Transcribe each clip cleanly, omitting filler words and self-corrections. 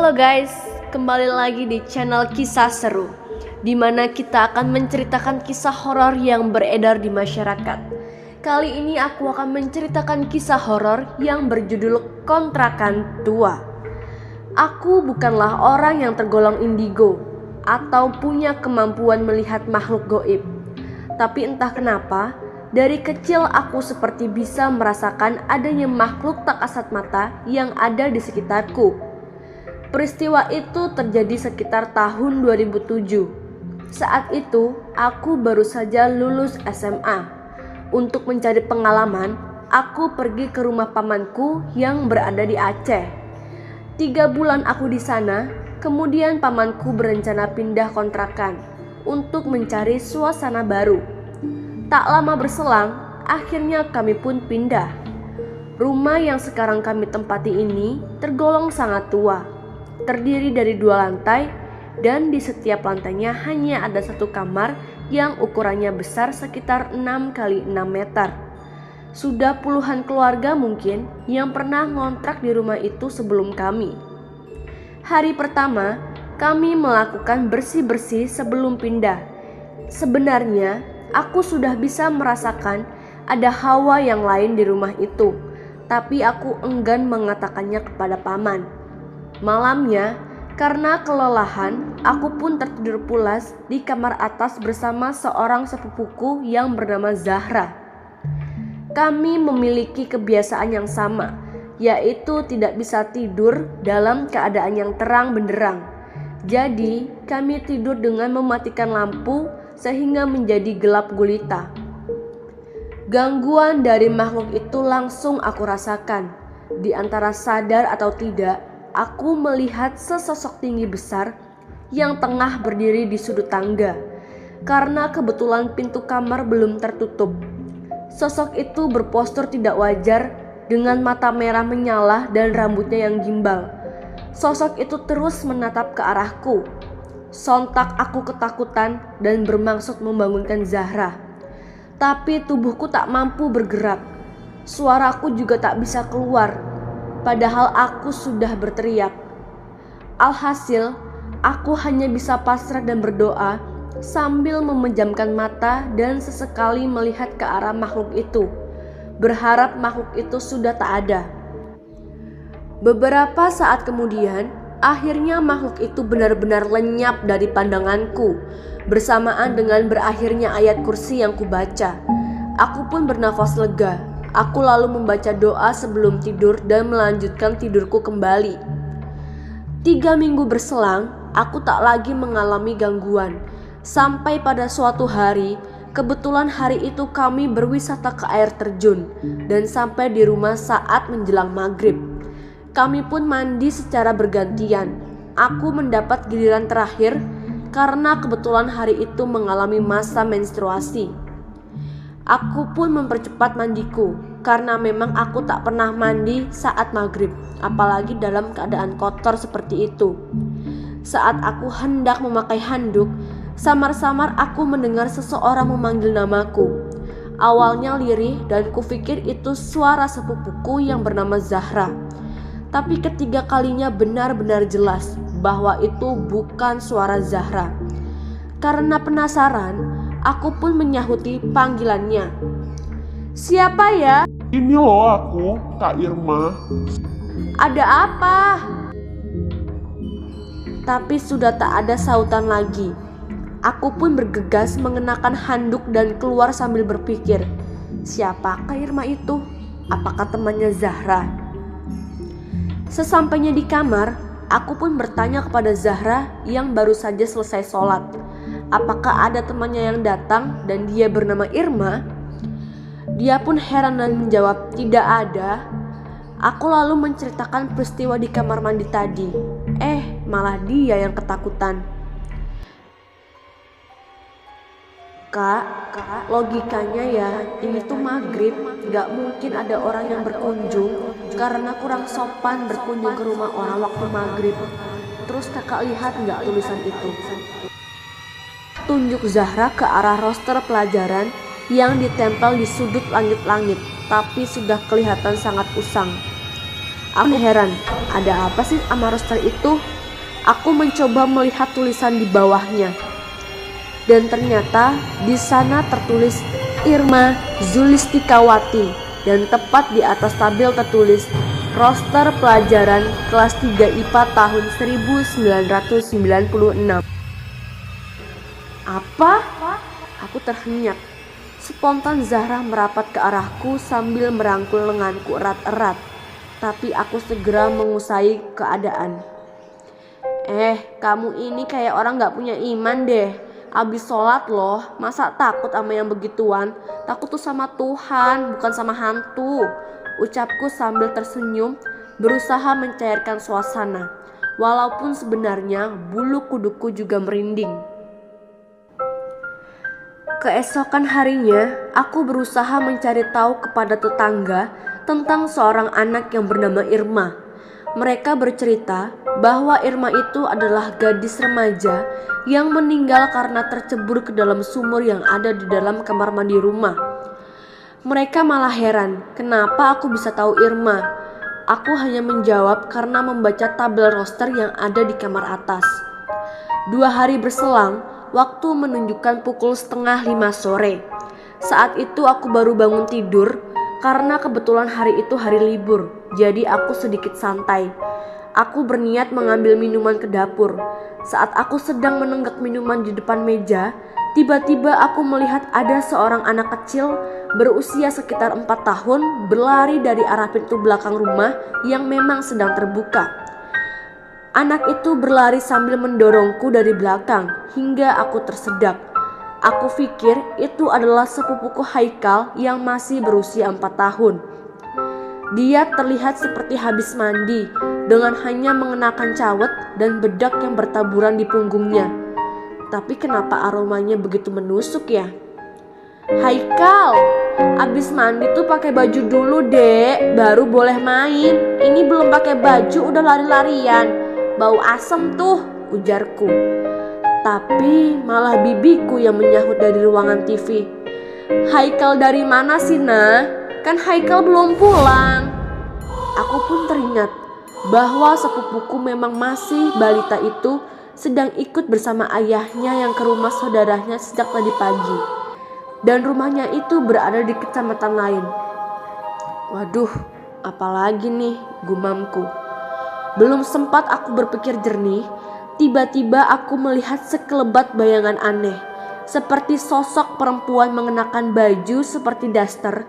Halo guys, kembali lagi di channel Kisah Seru, di mana kita akan menceritakan kisah horor yang beredar di masyarakat. Kali ini aku akan menceritakan kisah horor yang berjudul Kontrakan Tua. Aku bukanlah orang yang tergolong indigo atau punya kemampuan melihat makhluk goib. Tapi entah kenapa, dari kecil aku seperti bisa merasakan adanya makhluk tak kasat mata yang ada di sekitarku. Peristiwa itu terjadi sekitar tahun 2007. Saat itu, aku baru saja lulus SMA. Untuk mencari pengalaman, aku pergi ke rumah pamanku yang berada di Aceh. 3 bulan aku di sana, kemudian pamanku berencana pindah kontrakan untuk mencari suasana baru. Tak lama berselang, akhirnya kami pun pindah. Rumah yang sekarang kami tempati ini tergolong sangat tua. Terdiri dari 2 lantai dan di setiap lantainya hanya ada 1 kamar yang ukurannya besar sekitar 6 x 6 meter. Sudah puluhan keluarga mungkin yang pernah ngontrak di rumah itu sebelum kami. Hari pertama kami melakukan bersih-bersih sebelum pindah. Sebenarnya aku sudah bisa merasakan ada hawa yang lain di rumah itu, tapi aku enggan mengatakannya kepada paman. Malamnya, karena kelelahan, aku pun tertidur pulas di kamar atas bersama seorang sepupuku yang bernama Zahra. Kami memiliki kebiasaan yang sama, yaitu tidak bisa tidur dalam keadaan yang terang benderang. Jadi, kami tidur dengan mematikan lampu sehingga menjadi gelap gulita. Gangguan dari makhluk itu langsung aku rasakan. Di antara sadar atau tidak, aku melihat sesosok tinggi besar yang tengah berdiri di sudut tangga. Karena kebetulan pintu kamar belum tertutup, sosok itu berpostur tidak wajar dengan mata merah menyala dan rambutnya yang gimbal. Sosok itu terus menatap ke arahku. Sontak aku ketakutan dan bermaksud membangunkan Zahra. Tapi tubuhku tak mampu bergerak. Suaraku juga tak bisa keluar. Padahal aku sudah berteriak. Alhasil, aku hanya bisa pasrah dan berdoa sambil memejamkan mata dan sesekali melihat ke arah makhluk itu, berharap makhluk itu sudah tak ada. Beberapa saat kemudian, akhirnya makhluk itu benar-benar lenyap dari pandanganku, bersamaan dengan berakhirnya ayat kursi yang kubaca. Aku pun bernafas lega. Aku lalu membaca doa sebelum tidur dan melanjutkan tidurku kembali. 3 minggu berselang, aku tak lagi mengalami gangguan. Sampai pada suatu hari, kebetulan hari itu kami berwisata ke air terjun dan sampai di rumah saat menjelang maghrib. Kami pun mandi secara bergantian. Aku mendapat giliran terakhir karena kebetulan hari itu mengalami masa menstruasi. Aku pun mempercepat mandiku karena memang aku tak pernah mandi saat maghrib, apalagi dalam keadaan kotor seperti itu. Saat aku hendak memakai handuk, samar-samar aku mendengar seseorang memanggil namaku. Awalnya lirih dan kupikir itu suara sepupuku yang bernama Zahra. Tapi ketiga kalinya benar-benar jelas bahwa itu bukan suara Zahra. Karena penasaran, aku pun menyahuti panggilannya. "Siapa ya?" "Ini loh aku, Kak Irma." "Ada apa?" Tapi sudah tak ada sautan lagi. Aku pun bergegas mengenakan handuk dan keluar sambil berpikir, siapakah Irma itu? Apakah temannya Zahra? Sesampainya di kamar, aku pun bertanya kepada Zahra yang baru saja selesai sholat. Apakah ada temannya yang datang dan dia bernama Irma? Dia pun heran dan menjawab tidak ada. Aku lalu menceritakan peristiwa di kamar mandi tadi. Malah dia yang ketakutan. Kak, logikanya ya ini tuh maghrib, gak mungkin ada orang yang berkunjung karena kurang sopan berkunjung ke rumah orang waktu maghrib. Terus kakak lihat gak tulisan itu? Tunjuk Zahra ke arah roster pelajaran yang ditempel di sudut langit-langit, tapi sudah kelihatan sangat usang. Aku heran, ada apa sih sama roster itu? Aku mencoba melihat tulisan di bawahnya. Dan ternyata di sana tertulis Irma Zulistikawati dan tepat di atas tabel tertulis roster pelajaran kelas 3 IPA tahun 1996. Apa? Aku terhenyak. Spontan Zahra merapat ke arahku sambil merangkul lenganku erat-erat. Tapi aku segera mengusai keadaan. Kamu ini kayak orang gak punya iman deh. Abis sholat loh, masa takut sama yang begituan? Takut tuh sama Tuhan, bukan sama hantu. Ucapku sambil tersenyum, berusaha mencairkan suasana. Walaupun sebenarnya bulu kuduku juga merinding. Keesokan harinya, aku berusaha mencari tahu kepada tetangga tentang seorang anak yang bernama Irma. Mereka bercerita bahwa Irma itu adalah gadis remaja yang meninggal karena tercebur ke dalam sumur yang ada di dalam kamar mandi rumah. Mereka malah heran, kenapa aku bisa tahu Irma? Aku hanya menjawab karena membaca tabel roster yang ada di kamar atas. 2 hari berselang, waktu menunjukkan pukul 4:30 sore. Saat itu aku baru bangun tidur karena kebetulan hari itu hari libur, jadi aku sedikit santai. Aku berniat mengambil minuman ke dapur. Saat aku sedang menenggak minuman di depan meja, tiba-tiba aku melihat ada seorang anak kecil berusia sekitar 4 tahun berlari dari arah pintu belakang rumah yang memang sedang terbuka. Anak itu berlari sambil mendorongku dari belakang hingga aku tersedak. Aku pikir itu adalah sepupuku Haikal yang masih berusia 4 tahun. Dia terlihat seperti habis mandi dengan hanya mengenakan cawet dan bedak yang bertaburan di punggungnya. Tapi kenapa aromanya begitu menusuk ya? Haikal, abis mandi tuh pakai baju dulu dek, baru boleh main. Ini belum pakai baju udah lari-larian. Bau asem tuh, ujarku. Tapi malah bibiku yang menyahut dari ruangan TV. Haikal dari mana sih nah? Kan Haikal belum pulang. Aku pun teringat bahwa sepupuku memang masih balita itu sedang ikut bersama ayahnya yang ke rumah saudaranya sejak tadi pagi. Dan rumahnya itu berada di kecamatan lain. Waduh, apalagi nih, gumamku. Belum sempat aku berpikir jernih, tiba-tiba aku melihat sekelebat bayangan aneh. Seperti sosok perempuan mengenakan baju seperti daster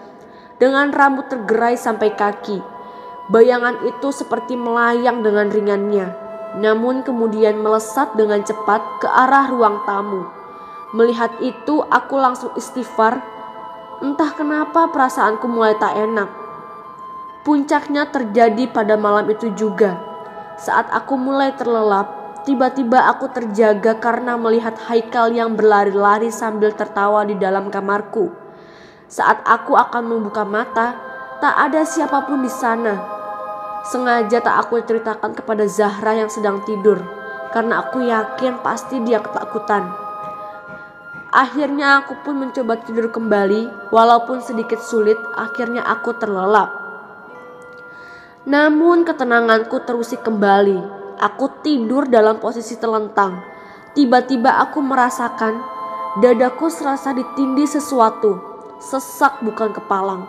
dengan rambut tergerai sampai kaki. Bayangan itu seperti melayang dengan ringannya, namun kemudian melesat dengan cepat ke arah ruang tamu. Melihat itu aku langsung istighfar. Entah kenapa perasaanku mulai tak enak. Puncaknya terjadi pada malam itu juga. Saat aku mulai terlelap, tiba-tiba aku terjaga karena melihat Haikal yang berlari-lari sambil tertawa di dalam kamarku. Saat aku akan membuka mata, tak ada siapapun di sana. Sengaja tak aku ceritakan kepada Zahra yang sedang tidur, karena aku yakin pasti dia ketakutan. Akhirnya aku pun mencoba tidur kembali, walaupun sedikit sulit, akhirnya aku terlelap. Namun ketenanganku terusik kembali. Aku tidur dalam posisi telentang. Tiba-tiba aku merasakan dadaku serasa ditindih sesuatu, sesak bukan kepalang.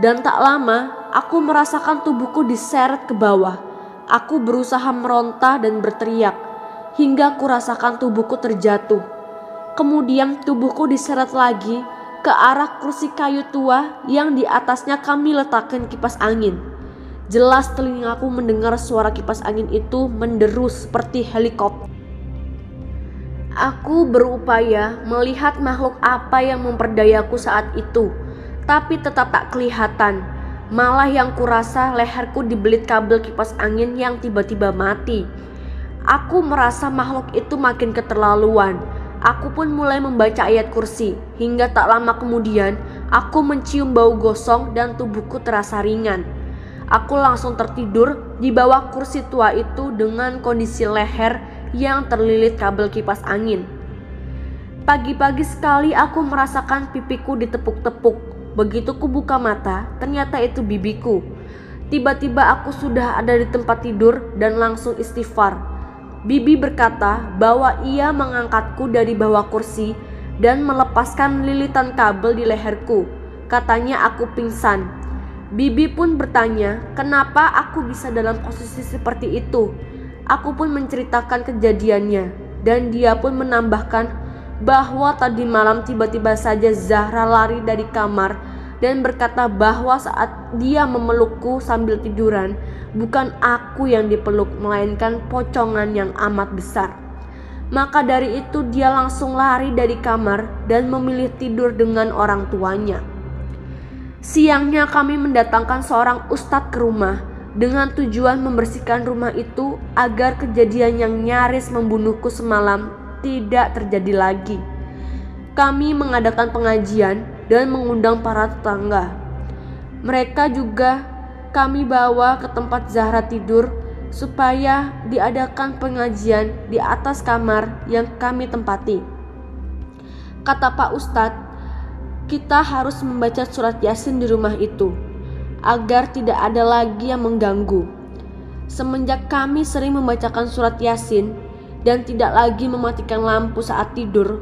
Dan tak lama aku merasakan tubuhku diseret ke bawah. Aku berusaha meronta dan berteriak hingga aku rasakan tubuhku terjatuh. Kemudian tubuhku diseret lagi ke arah kursi kayu tua yang di atasnya kami letakkan kipas angin. Jelas telingaku mendengar suara kipas angin itu menderu seperti helikopter. Aku berupaya melihat makhluk apa yang memperdayaku saat itu, tapi tetap tak kelihatan. Malah yang kurasa leherku dibelit kabel kipas angin yang tiba-tiba mati. Aku merasa makhluk itu makin keterlaluan. Aku pun mulai membaca ayat kursi. Hingga tak lama kemudian aku mencium bau gosong dan tubuhku terasa ringan. Aku langsung tertidur di bawah kursi tua itu dengan kondisi leher yang terlilit kabel kipas angin. Pagi-pagi sekali aku merasakan pipiku ditepuk-tepuk. Begitu ku buka mata, ternyata itu bibiku. Tiba-tiba aku sudah ada di tempat tidur dan langsung istighfar. Bibi berkata bahwa ia mengangkatku dari bawah kursi dan melepaskan lilitan kabel di leherku. Katanya aku pingsan. Bibi pun bertanya kenapa aku bisa dalam posisi seperti itu. Aku pun menceritakan kejadiannya dan dia pun menambahkan bahwa tadi malam tiba-tiba saja Zahra lari dari kamar dan berkata bahwa saat dia memelukku sambil tiduran, bukan aku yang dipeluk melainkan pocongan yang amat besar. Maka dari itu dia langsung lari dari kamar dan memilih tidur dengan orang tuanya. Siangnya kami mendatangkan seorang ustadz ke rumah dengan tujuan membersihkan rumah itu agar kejadian yang nyaris membunuhku semalam tidak terjadi lagi. Kami mengadakan pengajian dan mengundang para tetangga. Mereka juga kami bawa ke tempat Zahra tidur supaya diadakan pengajian di atas kamar yang kami tempati. Kata Pak Ustadz, kita harus membaca surat Yasin di rumah itu agar tidak ada lagi yang mengganggu. Semenjak kami sering membacakan surat Yasin dan tidak lagi mematikan lampu saat tidur,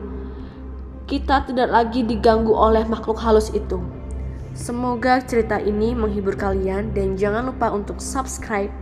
kita tidak lagi diganggu oleh makhluk halus itu. Semoga cerita ini menghibur kalian dan jangan lupa untuk subscribe